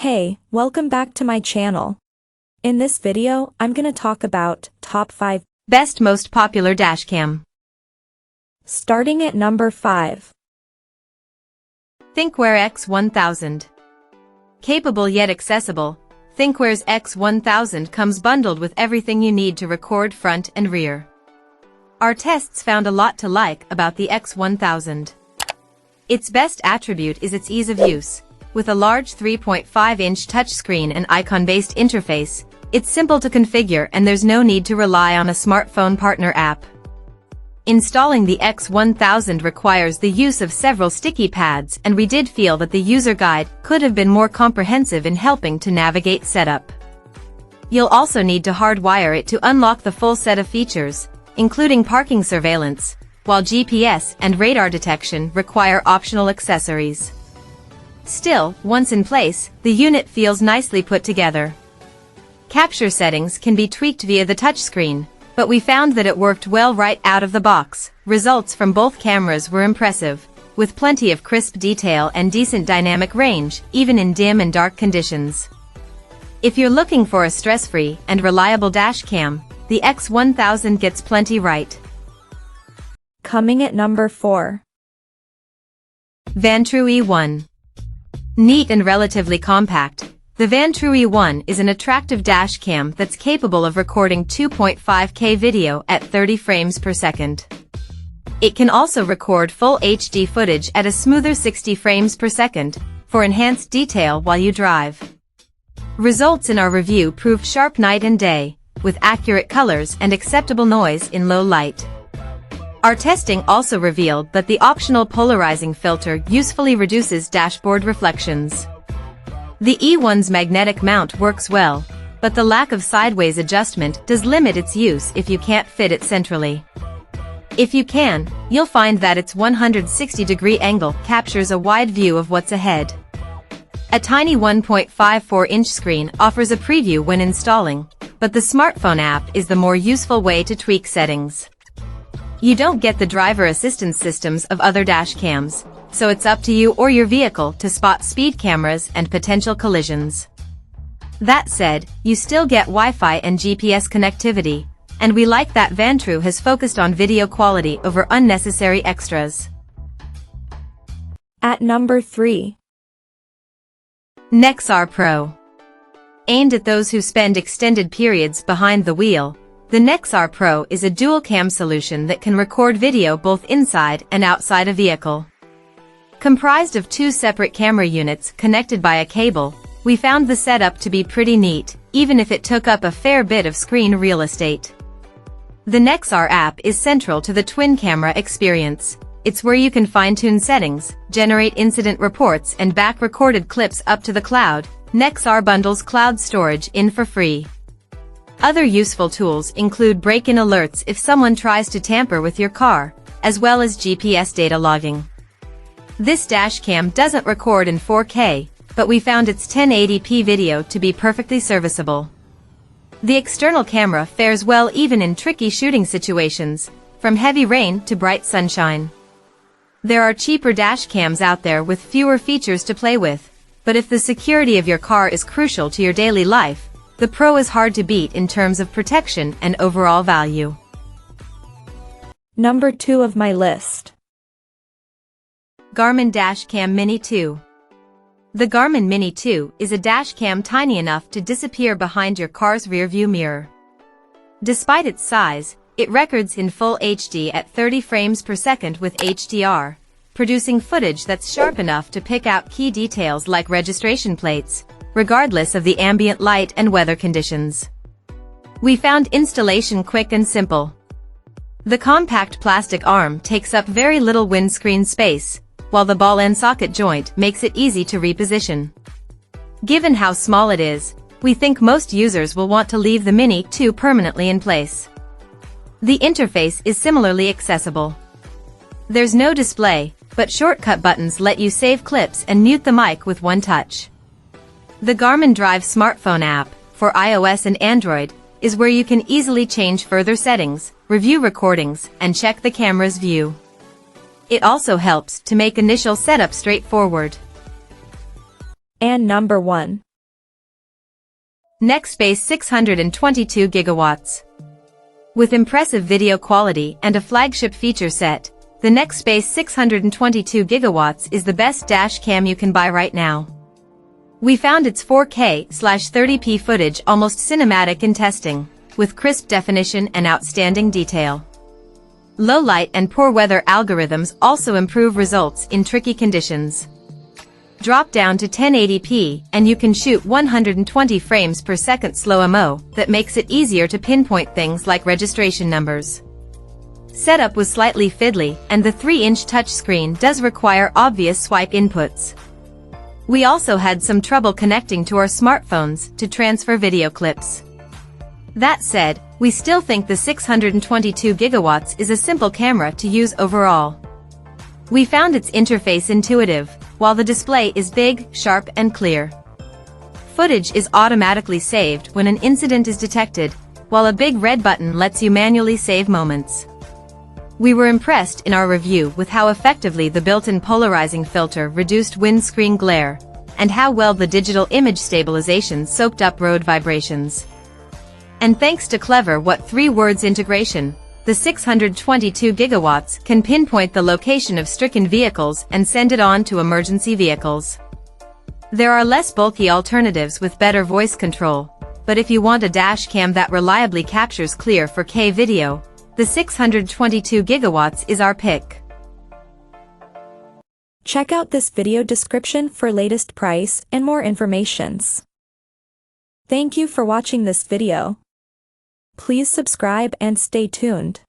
Hey, welcome back to my channel. In this video, I'm gonna talk about top 5 best most popular dashcam. Starting at number 5. Thinkware X1000. Capable yet accessible, Thinkware's X1000 comes bundled with everything you need to record front and rear. Our tests found a lot to like about the X1000. Its best attribute is its ease of use. With a large 3.5-inch touchscreen and icon-based interface, it's simple to configure and there's no need to rely on a smartphone partner app. Installing the X1000 requires the use of several sticky pads, and we did feel that the user guide could have been more comprehensive in helping to navigate setup. You'll also need to hardwire it to unlock the full set of features, including parking surveillance, while GPS and radar detection require optional accessories. Still, once in place, the unit feels nicely put together. Capture settings can be tweaked via the touchscreen, but we found that it worked well right out of the box. Results from both cameras were impressive, with plenty of crisp detail and decent dynamic range, even in dim and dark conditions. If you're looking for a stress-free and reliable dashcam, the X1000 gets plenty right. Coming at number 4. Vantrue E1. Neat and relatively compact, the Vantrue E1 is an attractive dashcam that's capable of recording 2.5K video at 30 frames per second. It can also record full HD footage at a smoother 60 frames per second for enhanced detail while you drive. Results in our review proved sharp night and day, with accurate colors and acceptable noise in low light. Our testing also revealed that the optional polarizing filter usefully reduces dashboard reflections. The E1's magnetic mount works well, but the lack of sideways adjustment does limit its use if you can't fit it centrally. If you can, you'll find that its 160-degree angle captures a wide view of what's ahead. A tiny 1.54-inch screen offers a preview when installing, but the smartphone app is the more useful way to tweak settings. You don't get the driver assistance systems of other dashcams, so it's up to you or your vehicle to spot speed cameras and potential collisions. That said, you still get Wi-Fi and GPS connectivity, and we like that Vantrue has focused on video quality over unnecessary extras. At number 3. Nexar Pro. Aimed at those who spend extended periods behind the wheel, the Nexar Pro is a dual-cam solution that can record video both inside and outside a vehicle. Comprised of 2 separate camera units connected by a cable, we found the setup to be pretty neat, even if it took up a fair bit of screen real estate. The Nexar app is central to the twin-camera experience. It's where you can fine-tune settings, generate incident reports and back recorded clips up to the cloud. Nexar bundles cloud storage in for free. Other useful tools include break-in alerts if someone tries to tamper with your car, as well as GPS data logging. This dashcam doesn't record in 4K, but we found its 1080p video to be perfectly serviceable. The external camera fares well even in tricky shooting situations, from heavy rain to bright sunshine. There are cheaper dashcams out there with fewer features to play with, but if the security of your car is crucial to your daily life, the Pro is hard to beat in terms of protection and overall value. Number 2 of my list. Garmin Dashcam Mini 2. The Garmin Mini 2 is a dashcam tiny enough to disappear behind your car's rearview mirror. Despite its size, it records in full HD at 30 frames per second with HDR, producing footage that's sharp enough to pick out key details like registration plates, regardless of the ambient light and weather conditions. We found installation quick and simple. The compact plastic arm takes up very little windscreen space, while the ball and socket joint makes it easy to reposition. Given how small it is, we think most users will want to leave the Mini 2 permanently in place. The interface is similarly accessible. There's no display, but shortcut buttons let you save clips and mute the mic with one touch. The Garmin Drive smartphone app, for iOS and Android, is where you can easily change further settings, review recordings, and check the camera's view. It also helps to make initial setup straightforward. And number 1. Nextbase 622 gigawatts. With impressive video quality and a flagship feature set, the Nextbase 622 gigawatts is the best dash cam you can buy right now. We found its 4K/30p footage almost cinematic in testing, with crisp definition and outstanding detail. Low light and poor weather algorithms also improve results in tricky conditions. Drop down to 1080p and you can shoot 120 frames per second slow-mo that makes it easier to pinpoint things like registration numbers. Setup was slightly fiddly and the 3-inch touchscreen does require obvious swipe inputs. We also had some trouble connecting to our smartphones to transfer video clips. That said, we still think the 622 gigawatts is a simple camera to use overall. We found its interface intuitive, while the display is big, sharp and clear. Footage is automatically saved when an incident is detected, while a big red button lets you manually save moments. We were impressed in our review with how effectively the built-in polarizing filter reduced windscreen glare, and how well the digital image stabilization soaked up road vibrations. And thanks to clever three words integration, the 622 gigawatts can pinpoint the location of stricken vehicles and send it on to emergency vehicles. There are less bulky alternatives with better voice control, but if you want a dash cam that reliably captures clear 4K video, the 622 gigawatts is our pick. Check out this video description for latest price and more informations. Thank you for watching this video. Please subscribe and stay tuned.